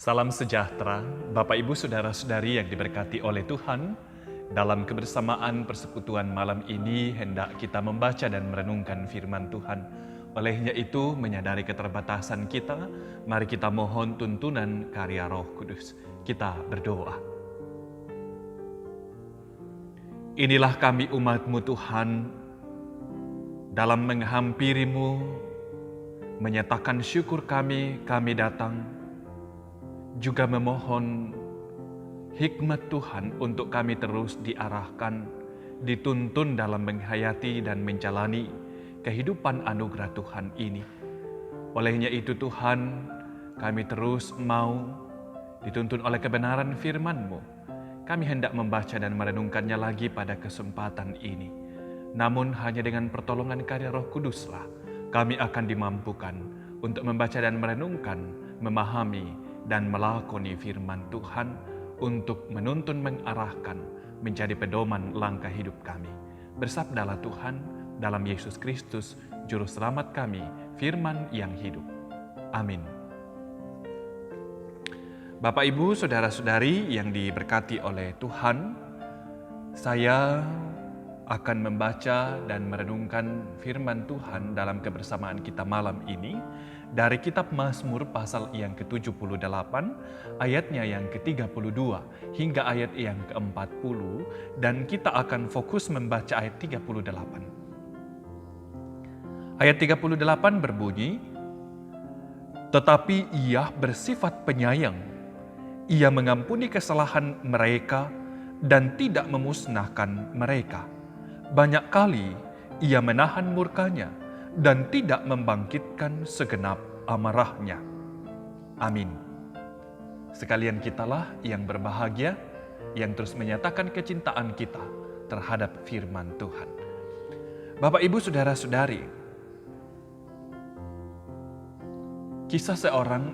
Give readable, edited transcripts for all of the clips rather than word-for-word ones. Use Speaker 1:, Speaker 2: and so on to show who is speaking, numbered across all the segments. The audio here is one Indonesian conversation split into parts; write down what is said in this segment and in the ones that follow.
Speaker 1: Salam sejahtera, Bapak Ibu Saudara-saudari yang diberkati oleh Tuhan. Dalam kebersamaan persekutuan malam ini hendak kita membaca dan merenungkan firman Tuhan. Olehnya itu menyadari keterbatasan kita, mari kita mohon tuntunan karya Roh Kudus. Kita berdoa. Inilah kami umat-Mu Tuhan, dalam menghampiri-Mu, menyatakan syukur kami datang, juga memohon hikmat Tuhan untuk kami terus diarahkan, dituntun dalam menghayati dan menjalani kehidupan anugerah Tuhan ini. Olehnya itu Tuhan, kami terus mau dituntun oleh kebenaran firman-Mu. Kami hendak membaca dan merenungkannya lagi pada kesempatan ini. Namun hanya dengan pertolongan karya Roh Kuduslah kami akan dimampukan untuk membaca dan merenungkan, memahami dan melakoni firman Tuhan untuk menuntun mengarahkan menjadi pedoman langkah hidup kami. Bersabdalah Tuhan dalam Yesus Kristus, Juru Selamat kami, firman yang hidup. Amin. Bapak, Ibu, Saudara-saudari yang diberkati oleh Tuhan, saya akan membaca dan merenungkan firman Tuhan dalam kebersamaan kita malam ini dari kitab Mazmur pasal yang ke-78, ayatnya yang ke-32 hingga ayat yang ke-40, dan kita akan fokus membaca ayat 38. Ayat 38 berbunyi, "Tetapi Ia bersifat penyayang, Ia mengampuni kesalahan mereka dan tidak memusnahkan mereka. Banyak kali Ia menahan murkanya dan tidak membangkitkan segenap amarahnya." Amin. Sekalian kitalah yang berbahagia, yang terus menyatakan kecintaan kita terhadap firman Tuhan. Bapak, Ibu, Saudara-saudari, kisah seorang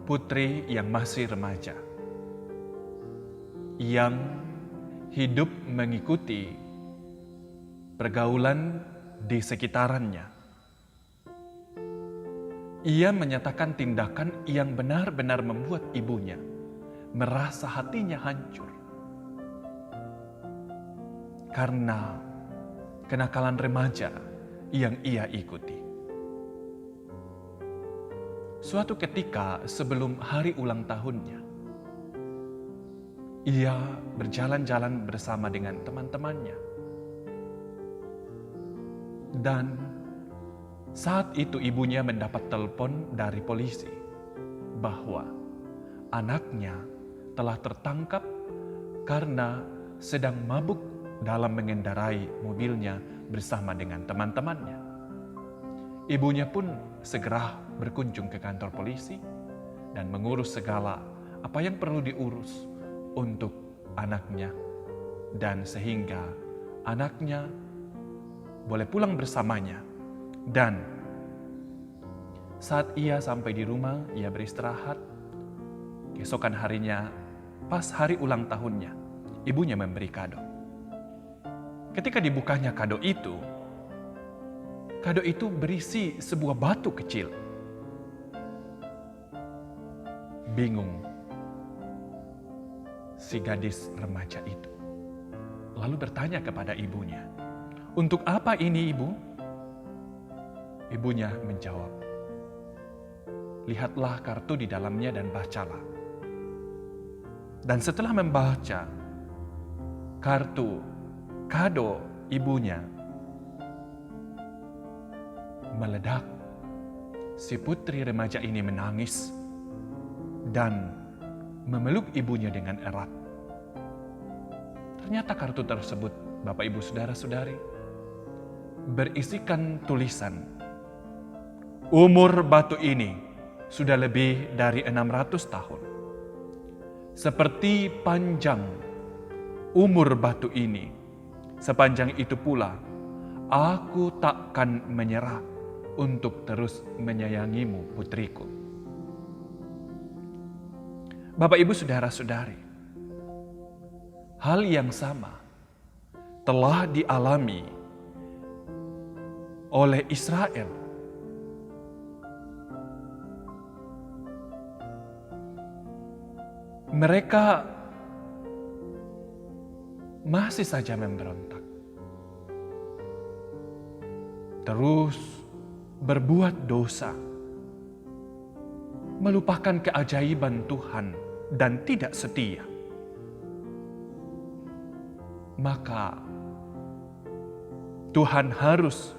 Speaker 1: putri yang masih remaja, yang hidup mengikuti pergaulan di sekitarannya. Ia menyatakan tindakan yang benar-benar membuat ibunya merasa hatinya hancur karena kenakalan remaja yang ia ikuti. Suatu ketika sebelum hari ulang tahunnya, ia berjalan-jalan bersama dengan teman-temannya. Dan saat itu ibunya mendapat telepon dari polisi bahwa anaknya telah tertangkap karena sedang mabuk dalam mengendarai mobilnya bersama dengan teman-temannya. Ibunya pun segera berkunjung ke kantor polisi dan mengurus segala apa yang perlu diurus untuk anaknya, dan sehingga anaknya boleh pulang bersamanya. Dan saat ia sampai di rumah, ia beristirahat. Keesokan harinya, pas hari ulang tahunnya, ibunya memberi kado. Ketika dibukanya kado itu berisi sebuah batu kecil. Bingung si gadis remaja itu, lalu bertanya kepada ibunya, "Untuk apa ini, Ibu?" Ibunya menjawab, "Lihatlah kartu di dalamnya dan bacalah." Dan setelah membaca kartu kado ibunya, meledak. Si putri remaja ini menangis dan memeluk ibunya dengan erat. Ternyata kartu tersebut, Bapak, Ibu, Saudara-saudari, berisikan tulisan, "Umur batu ini sudah lebih dari 600 tahun. Seperti panjang umur batu ini, sepanjang itu pula aku takkan menyerah untuk terus menyayangimu, putriku." Bapak, Ibu, Saudara-saudari, hal yang sama telah dialami oleh Israel mereka masih saja memberontak. Terus berbuat dosa, melupakan keajaiban Tuhan dan tidak setia. Maka Tuhan harus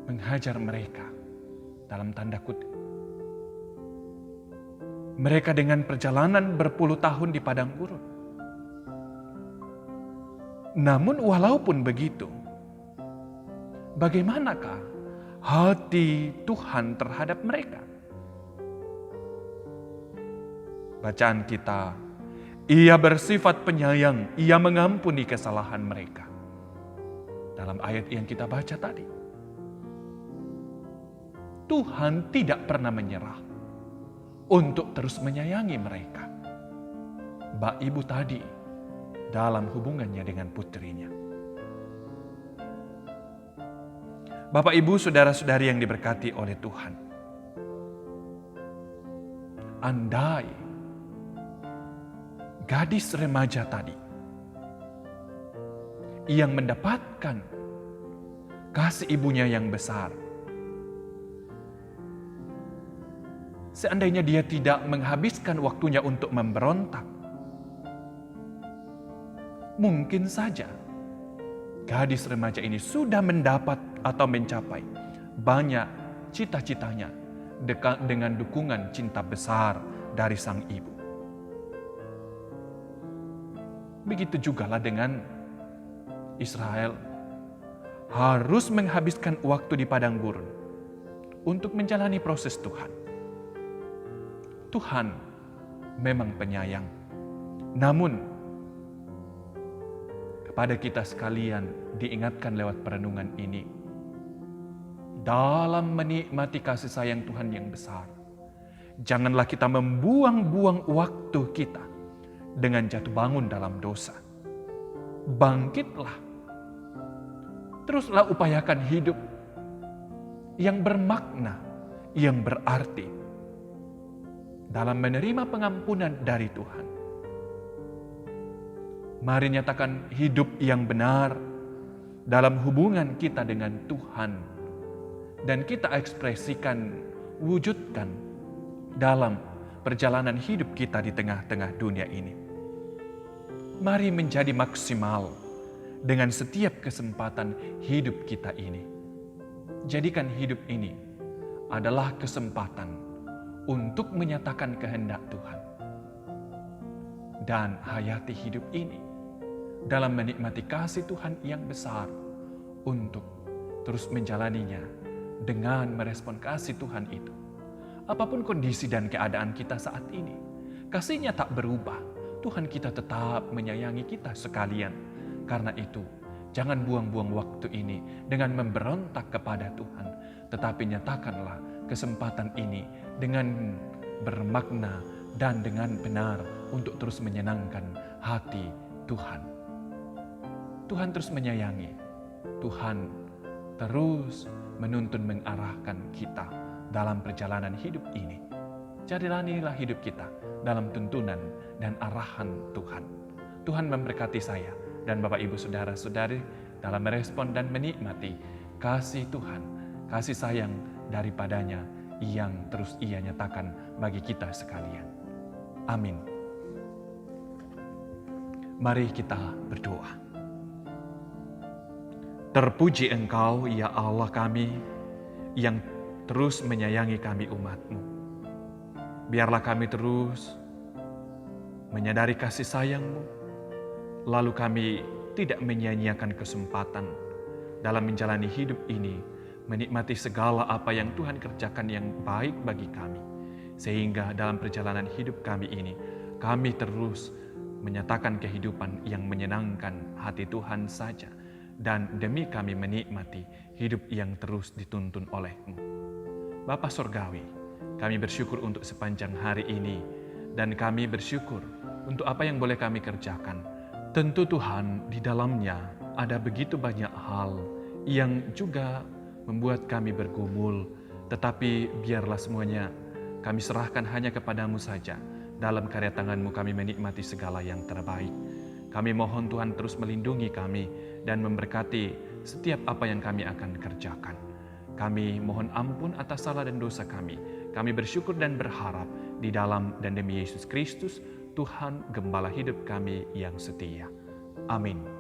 Speaker 1: menghajar mereka dalam tanda kutip. Mereka dengan perjalanan berpuluh tahun di padang gurun. Namun walaupun begitu, bagaimanakah hati Tuhan terhadap mereka? Bacaan kita, Ia bersifat penyayang, Ia mengampuni kesalahan mereka. Dalam ayat yang kita baca tadi, Tuhan tidak pernah menyerah untuk terus menyayangi mereka. Mbak Ibu tadi dalam hubungannya dengan putrinya. Bapak Ibu, saudara-saudari yang diberkati oleh Tuhan. Andai gadis remaja tadi yang mendapatkan kasih ibunya yang besar, seandainya dia tidak menghabiskan waktunya untuk memberontak, mungkin saja gadis remaja ini sudah mendapat atau mencapai banyak cita-citanya dengan dukungan cinta besar dari sang ibu. Begitu jugalah dengan Israel, harus menghabiskan waktu di padang gurun untuk menjalani proses Tuhan. Tuhan memang penyayang, namun kepada kita sekalian diingatkan lewat perenungan ini, dalam menikmati kasih sayang Tuhan yang besar, janganlah kita membuang-buang waktu kita dengan jatuh bangun dalam dosa. Bangkitlah, teruslah upayakan hidup yang bermakna, yang berarti, dalam menerima pengampunan dari Tuhan. Mari nyatakan hidup yang benar dalam hubungan kita dengan Tuhan, dan kita ekspresikan, wujudkan dalam perjalanan hidup kita di tengah-tengah dunia ini. Mari menjadi maksimal dengan setiap kesempatan hidup kita ini. Jadikan hidup ini adalah kesempatan untuk menyatakan kehendak Tuhan. Dan hayati hidup ini dalam menikmati kasih Tuhan yang besar untuk terus menjalaninya dengan merespon kasih Tuhan itu. Apapun kondisi dan keadaan kita saat ini, kasih-Nya tak berubah. Tuhan kita tetap menyayangi kita sekalian. Karena itu, jangan buang-buang waktu ini dengan memberontak kepada Tuhan, tetapi nyatakanlah kesempatan ini dengan bermakna dan dengan benar untuk terus menyenangkan hati Tuhan. Tuhan terus menyayangi. Tuhan terus menuntun mengarahkan kita dalam perjalanan hidup ini. Jalanilah hidup kita dalam tuntunan dan arahan Tuhan. Tuhan memberkati saya dan Bapak Ibu Saudara-saudari dalam merespon dan menikmati kasih Tuhan, kasih sayang daripadanya yang terus Ia nyatakan bagi kita sekalian. Amin. Mari kita berdoa. Terpuji Engkau, ya Allah kami, yang terus menyayangi kami umat-Mu. Biarlah kami terus menyadari kasih sayang-Mu, lalu kami tidak menyia-nyiakan kesempatan dalam menjalani hidup ini, menikmati segala apa yang Tuhan kerjakan yang baik bagi kami. Sehingga dalam perjalanan hidup kami ini, kami terus menyatakan kehidupan yang menyenangkan hati Tuhan saja. Dan demi kami menikmati hidup yang terus dituntun oleh-Mu. Bapa Surgawi, kami bersyukur untuk sepanjang hari ini. Dan kami bersyukur untuk apa yang boleh kami kerjakan. Tentu Tuhan, di dalamnya ada begitu banyak hal yang juga membuat kami bergumul, tetapi biarlah semuanya kami serahkan hanya kepada-Mu saja, Dalam karya tangan-Mu kami menikmati segala yang terbaik. Kami mohon Tuhan terus melindungi kami dan memberkati setiap apa yang kami akan kerjakan. Kami mohon ampun atas salah dan dosa kami. Kami bersyukur dan berharap di dalam dan demi Yesus Kristus, Tuhan Gembala hidup kami yang setia. Amin.